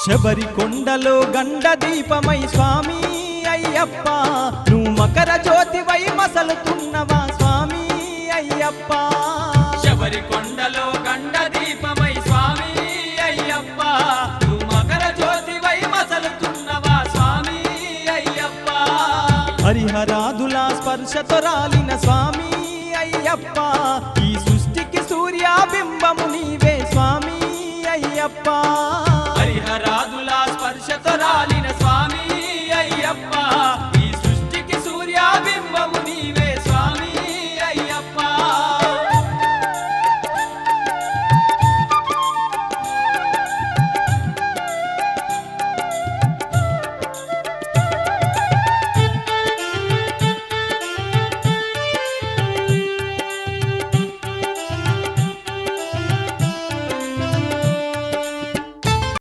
శబరి కొండలో గండ దీపమై స్వామి అయ్యప్ప నువ్వు మకర జ్యోతివై మసలుతున్నవా స్వామి అయ్యప్ప శబరి కొండలో గండ దీపమై స్వామి అయ్యప్ప నువ్వు మకర జ్యోతివై మసలుతున్నవా స్వామి అయ్యప్ప హరిహరాదుల స్పర్శతో రాలిన స్వామి అయ్యప్ప